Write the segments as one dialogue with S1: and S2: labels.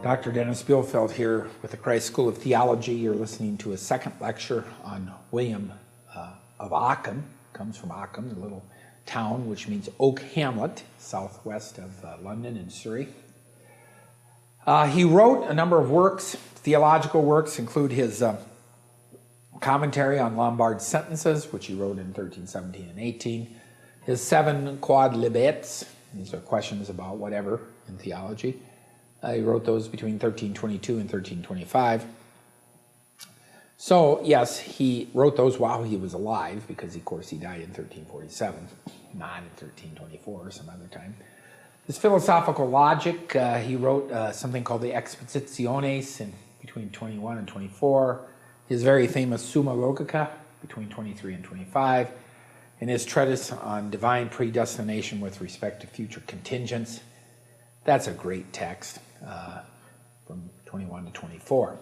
S1: Dr. Dennis Bielfeldt here with the Christ School of Theology. You're listening to a second lecture on William of Ockham. Comes from Ockham, the little town which means Oak Hamlet, southwest of London in Surrey. He wrote a number of works. Theological works include his commentary on Lombard's sentences, which he wrote in 1317 and 18. His 7 quodlibets, these are questions about whatever in theology. He wrote those between 1322 and 1325. So, yes, he wrote those while he was alive, because, of course, he died in 1347, not in 1324 or some other time. His philosophical logic, he wrote something called the Expositiones in between 21 and 24. His very famous Summa Logica between 23 and 25. And his treatise on divine predestination with respect to future contingents. That's a great text from 21 to 24.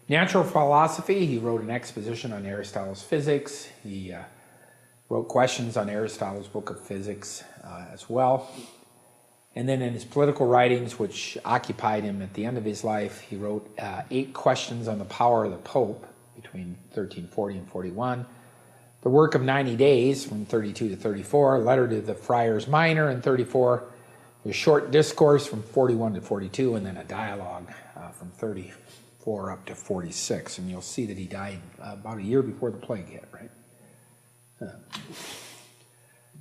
S1: Natural philosophy, he wrote an exposition on Aristotle's physics. He wrote questions on Aristotle's book of physics as well. And then in his political writings, which occupied him at the end of his life, he wrote 8 questions on the power of the Pope between 1340 and 41. The work of 90 days from 32 to 34, a letter to the Friars Minor in 34, a short discourse from 41 to 42, and then a dialogue from 34 up to 46. And you'll see that he died about a year before the plague hit, right?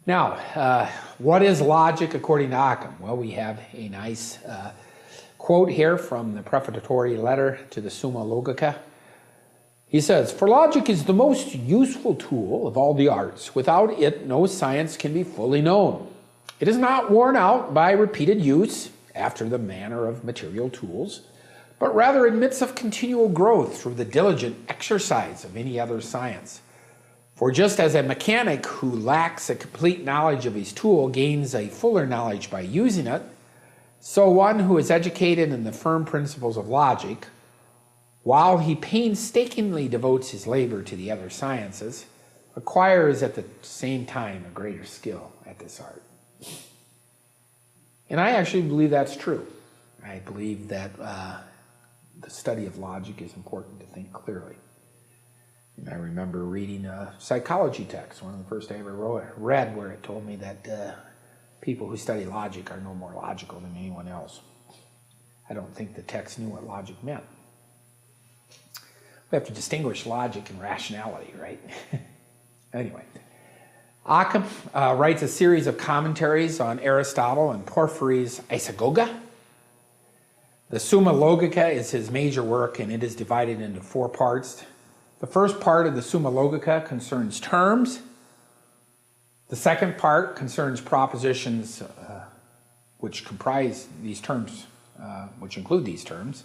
S1: Now, what is logic according to Ockham? Well, we have a nice quote here from the prefatory letter to the Summa Logica. He says, "For logic is the most useful tool of all the arts. Without it, no science can be fully known. It is not worn out by repeated use, after the manner of material tools, but rather admits of continual growth through the diligent exercise of any other science. For just as a mechanic who lacks a complete knowledge of his tool gains a fuller knowledge by using it, so one who is educated in the firm principles of logic, while he painstakingly devotes his labor to the other sciences, acquires at the same time a greater skill at this art." And I actually believe that's true. I believe that the study of logic is important to think clearly. And I remember reading a psychology text, one of the first I ever read, where it told me that people who study logic are no more logical than anyone else. I don't think the text knew what logic meant. We have to distinguish logic and rationality, right? Anyway. Ockham writes a series of commentaries on Aristotle and Porphyry's Isagoga. The Summa Logica is his major work, and it is divided into 4 parts. The first part of the Summa Logica concerns terms. The second part concerns propositions which comprise these terms, which include these terms.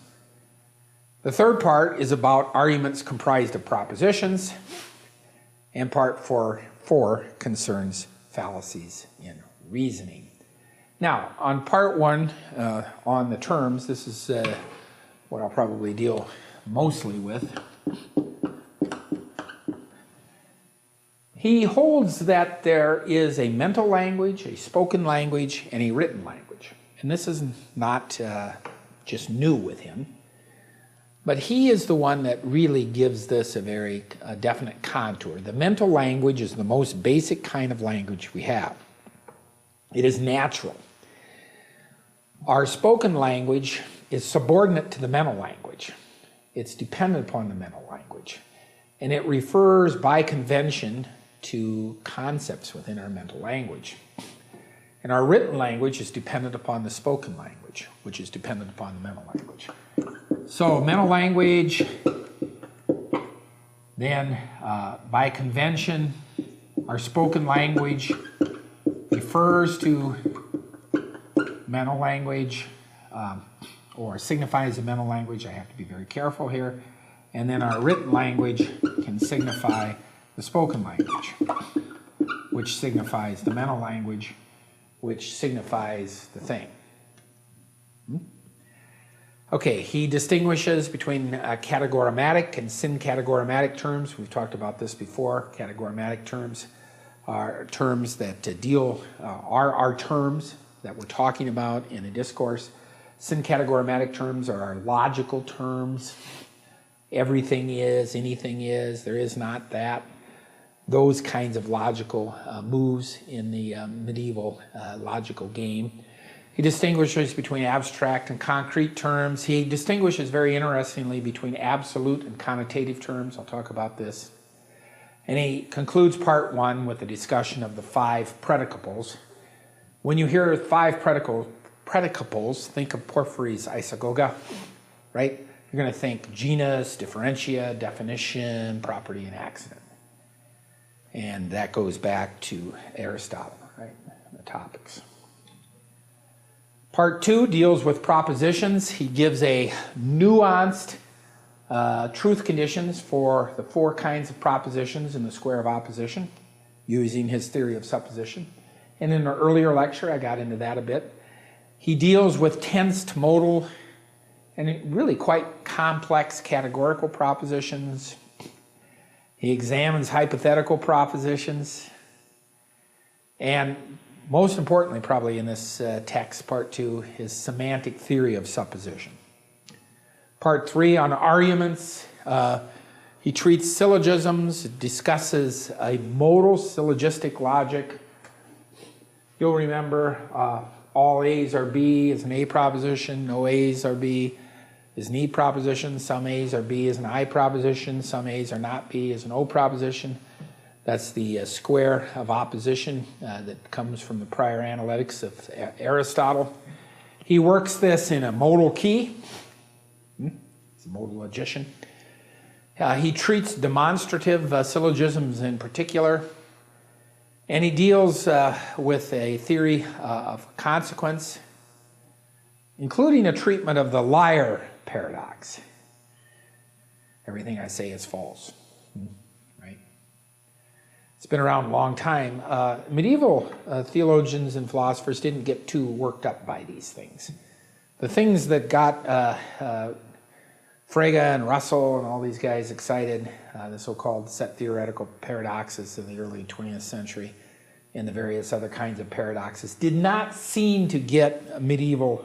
S1: The third part is about arguments comprised of propositions, and part 4 concerns fallacies in reasoning. Now, on part 1, on the terms, this is what I'll probably deal mostly with. He holds that there is a mental language, a spoken language, and a written language. And this is not just new with him. But he is the one that really gives this a very definite contour. The mental language is the most basic kind of language we have. It is natural. Our spoken language is subordinate to the mental language. It's dependent upon the mental language. And it refers by convention to concepts within our mental language. And our written language is dependent upon the spoken language, which is dependent upon the mental language. So mental language, then by convention, our spoken language refers to mental language or signifies the mental language. I have to be very careful here. And then our written language can signify the spoken language, which signifies the mental language, which signifies the thing. Okay, he distinguishes between categorematic and syncategorematic terms. We've talked about this before. Categorematic terms are terms that are terms that we're talking about in a discourse. Syncategorematic terms are our logical terms. Everything is, anything is, there is not that. Those kinds of logical moves in the medieval logical game. He distinguishes between abstract and concrete terms. He distinguishes very interestingly between absolute and connotative terms. I'll talk about this. And he concludes part one with a discussion of the 5 predicaples. When you hear 5 predicaples, think of Porphyry's isagoga, right? You're going to think genus, differentia, definition, property, and accident. And that goes back to Aristotle, right? The topics. Part 2 deals with propositions. He gives a nuanced truth conditions for the 4 kinds of propositions in the square of opposition, using his theory of supposition. And in an earlier lecture, I got into that a bit. He deals with tensed modal and really quite complex categorical propositions. He examines hypothetical propositions. And most importantly, probably in this text, part 2, his semantic theory of supposition. Part 3 on arguments. He treats syllogisms, discusses a modal syllogistic logic. You'll remember all A's are B is an A proposition, no A's are B is an E proposition, some A's are B is an I proposition, some A's are not B is an O proposition. That's the square of opposition that comes from the prior analytics of Aristotle. He works this in a modal key. It's a modal logician. He treats demonstrative syllogisms in particular. And he deals with a theory of consequence, including a treatment of the liar paradox. Everything I say is false, right? It's been around a long time. Medieval theologians and philosophers didn't get too worked up by these things. The things that got Frege and Russell and all these guys excited, the so-called set theoretical paradoxes in the early 20th century and the various other kinds of paradoxes, did not seem to get medieval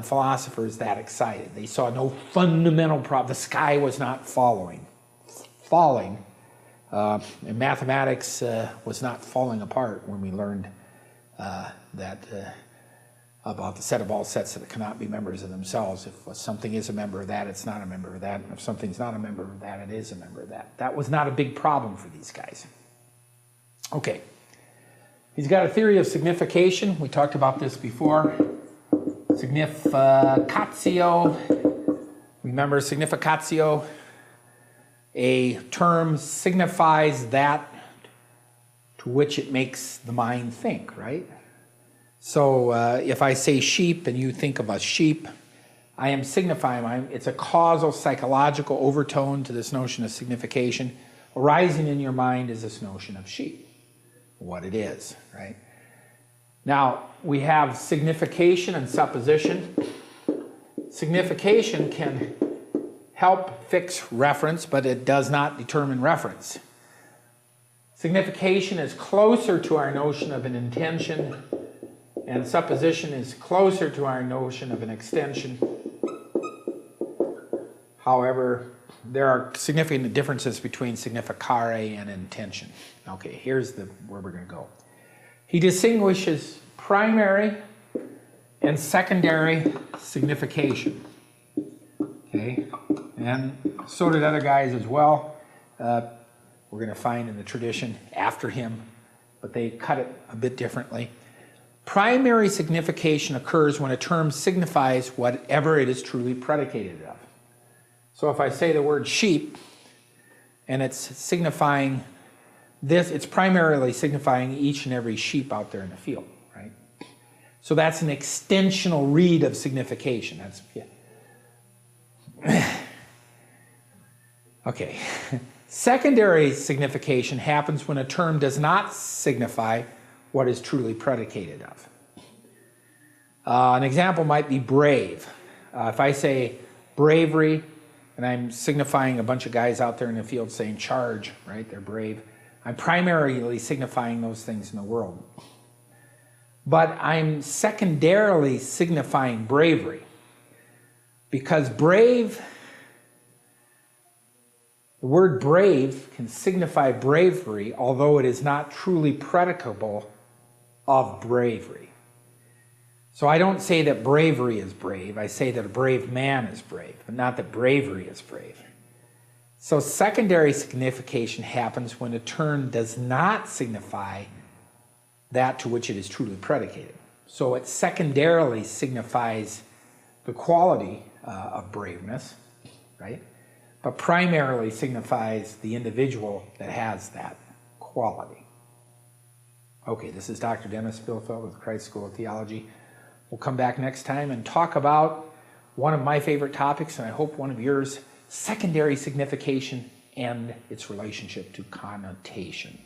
S1: philosophers that excited. They saw no fundamental problem. The sky was not falling. And mathematics was not falling apart when we learned that about the set of all sets that cannot be members of themselves. If something is a member of that, it's not a member of that. And if something's not a member of that, it is a member of that. That was not a big problem for these guys. Okay. He's got a theory of signification. We talked about this before. Significatio. Remember significatio? A term signifies that to which it makes the mind think, right? So if I say sheep and you think of a sheep, I am signifying, it's a causal psychological overtone to this notion of signification. Arising in your mind is this notion of sheep, what it is, right? Now, we have signification and supposition. Signification can help fix reference, but it does not determine reference. Signification is closer to our notion of an intention, and supposition is closer to our notion of an extension. However, there are significant differences between significare and intention. Okay, here's where we're going to go. He distinguishes primary and secondary signification. Okay, and so did other guys as well. We're going to find in the tradition after him, but they cut it a bit differently. Primary signification occurs when a term signifies whatever it is truly predicated of. So if I say the word sheep, and it's signifying this, it's primarily signifying each and every sheep out there in the field, right? So that's an extensional read of signification. That's, yeah. Okay. Secondary signification happens when a term does not signify what is truly predicated of. An example might be brave. If I say bravery, and I'm signifying a bunch of guys out there in the field saying charge, right? They're brave. I'm primarily signifying those things in the world. but I'm secondarily signifying bravery. Because brave, the word brave can signify bravery, although it is not truly predicable of bravery. So I don't say that bravery is brave. I say that a brave man is brave, but not that bravery is brave. So secondary signification happens when a term does not signify that to which it is truly predicated. So it secondarily signifies the quality of braveness, right? But primarily signifies the individual that has that quality. Okay, this is Dr. Dennis Bielfeldt with Christ School of Theology. We'll come back next time and talk about one of my favorite topics, and I hope one of yours, secondary signification and its relationship to connotation.